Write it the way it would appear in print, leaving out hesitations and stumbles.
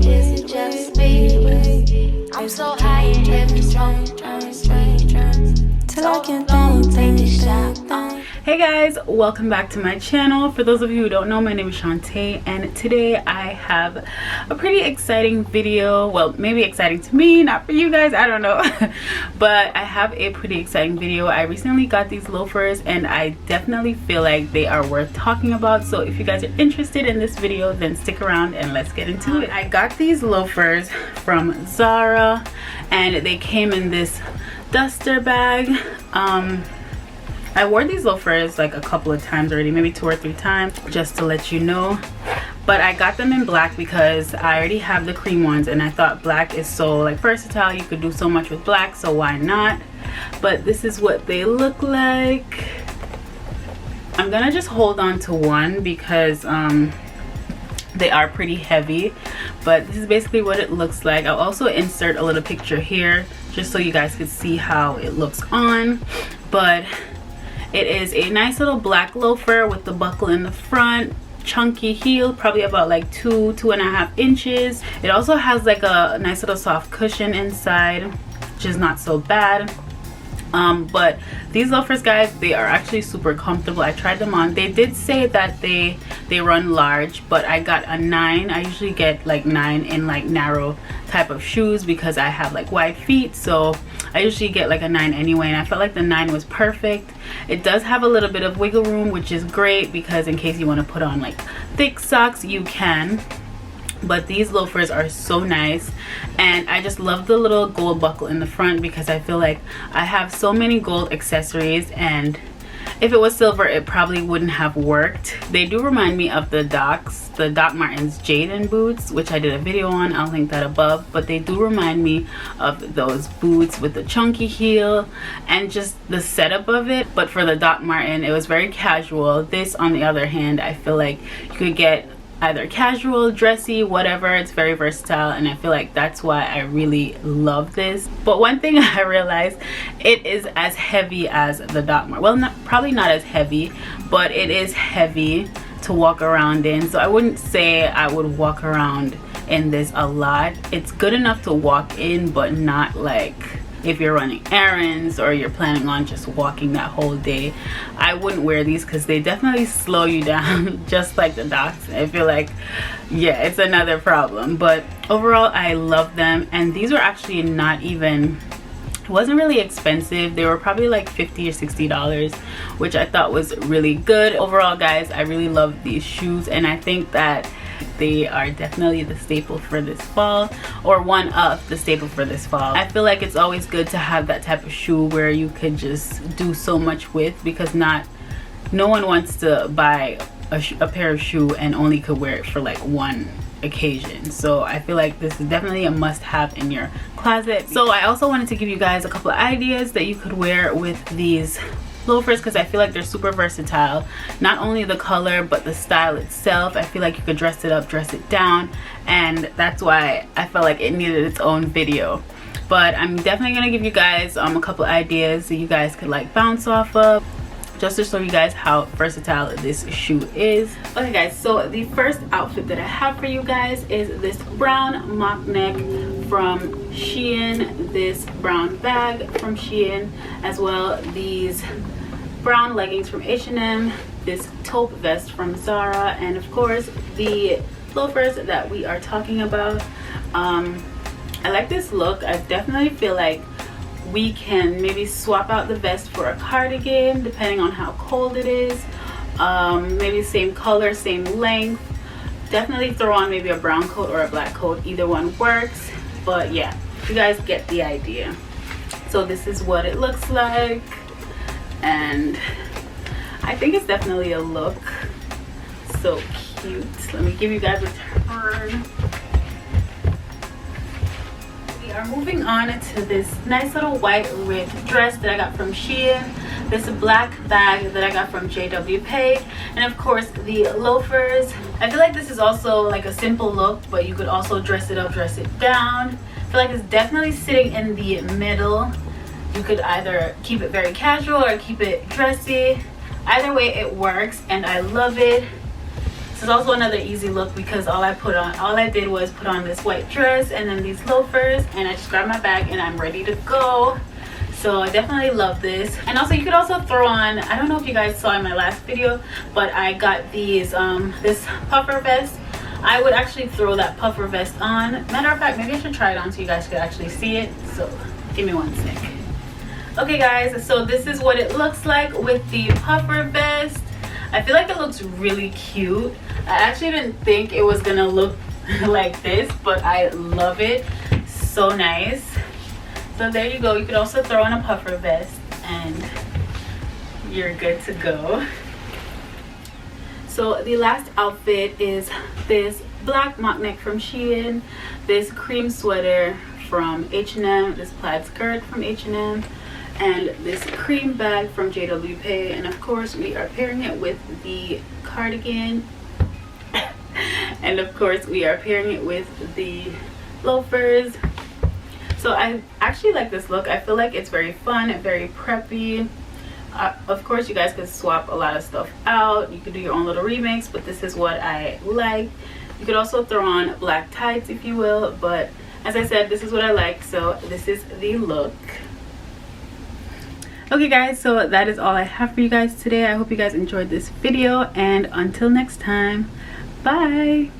is it just me? I'm so high in heaven's throne, till I can't take a shot. Hey guys, welcome back to my channel. For those of you who don't know, my name is Shantae, and today I have a pretty exciting video. Well, maybe exciting to me, not for you guys, I don't know. But I have a pretty exciting video. I recently got these loafers and I definitely feel like they are worth talking about. So if you guys are interested in this video, then stick around and let's get into it. I got these loafers from Zara and they came in this duster bag. I wore these loafers like a couple of times already, maybe 2 or 3 times, just to let you know. But I got them in black because I already have the cream ones and I thought black is so like versatile. You could do so much with black, so why not? But this is what they look like. I'm gonna just hold on to one because they are pretty heavy, but this is basically what it looks like. I'll also insert a little picture here just so you guys can see how it looks on. But it is a nice little black loafer with the buckle in the front, chunky heel, probably about like 2.5 inches. It also has like a nice little soft cushion inside, which is not so bad. But these loafers, guys, they are actually super comfortable. I tried them on. They did say that they run large, but I got a 9. I usually get like 9 in like narrow type of shoes because I have like wide feet, so I usually get like a 9 anyway, and I felt like the 9 was perfect. It does have a little bit of wiggle room, which is great because in case you want to put on like thick socks, you can. But these loafers are so nice, and I just love the little gold buckle in the front because I feel like I have so many gold accessories, and if it was silver it probably wouldn't have worked. They do remind me of the Doc Martens Jaden boots, which I did a video on. I'll link that above. But they do remind me of those boots with the chunky heel and just the setup of it. But for the Doc Marten, it was very casual. This, on the other hand, I feel like you could get either casual, dressy, whatever. It's very versatile, and I feel like that's why I really love this. But one thing I realized, it is as heavy as the Doc Marten. Well, probably not as heavy, but it is heavy to walk around in. So I wouldn't say I would walk around in this a lot. It's good enough to walk in, but not like if you're running errands or you're planning on just walking that whole day. I wouldn't wear these because they definitely slow you down just like the Docs. I feel like, yeah, it's another problem. But overall, I love them, and these were actually not even, it wasn't really expensive. They were probably like $50 or $60, which I thought was really good. Overall, guys, I really love these shoes, and I think that they are definitely the staple for this fall, or one of the staple for this fall. I feel like it's always good to have that type of shoe where you could just do so much with, because no one wants to buy a pair of shoe and only could wear it for like one occasion. So I feel like this is definitely a must-have in your closet. So I also wanted to give you guys a couple of ideas that you could wear with these loafers because I feel like they're super versatile. Not only the color, but the style itself. I feel like you could dress it up, dress it down, and that's why I felt like it needed its own video. But I'm definitely gonna give you guys a couple ideas that you guys could like bounce off of, just to show you guys how versatile this shoe is. Okay guys, so the first outfit that I have for you guys is this brown mock neck from Shein, this brown bag from Shein, as well these brown leggings from H&M, this taupe vest from Zara, and of course the loafers that we are talking about. I like this look. I definitely feel like we can maybe swap out the vest for a cardigan depending on how cold it is. Maybe same color, same length. Definitely throw on maybe a brown coat or a black coat. Either one works, but yeah, you guys get the idea. So this is what it looks like, and I think it's definitely a look. So cute. Let me give you guys a turn. We are moving on to this nice little white ribbed dress that I got from Shein, this black bag that I got from JW Pay, and of course the loafers. I feel like this is also like a simple look, but you could also dress it up, dress it down. I feel like it's definitely sitting in the middle. You could either keep it very casual or keep it dressy. Either way it works, and I love it. This is also another easy look because all I did was put on this white dress and then these loafers, and I just grabbed my bag and I'm ready to go. So I definitely love this. And also you could also throw on, I don't know if you guys saw in my last video, but I got these this puffer vest. I would actually throw that puffer vest on. Matter of fact, maybe I should try it on so you guys could actually see it. So give me one sec. Okay guys, so this is what it looks like with the puffer vest. I feel like it looks really cute. I actually didn't think it was gonna look like this, but I love it. So nice. So there you go. You could also throw on a puffer vest and you're good to go. So the last outfit is this black mock neck from Shein, this cream sweater from H&M, this plaid skirt from H&M, and this cream bag from JW Pay. And of course we are pairing it with the cardigan and of course we are pairing it with the loafers. So I actually like this look. I feel like it's very fun, very preppy. Of course you guys could swap a lot of stuff out, you could do your own little remix, but this is what I like. You could also throw on black tights if you will, but as I said, this is what I like, so this is the look. Okay guys, so that is all I have for you guys today. I hope you guys enjoyed this video, and until next time, bye.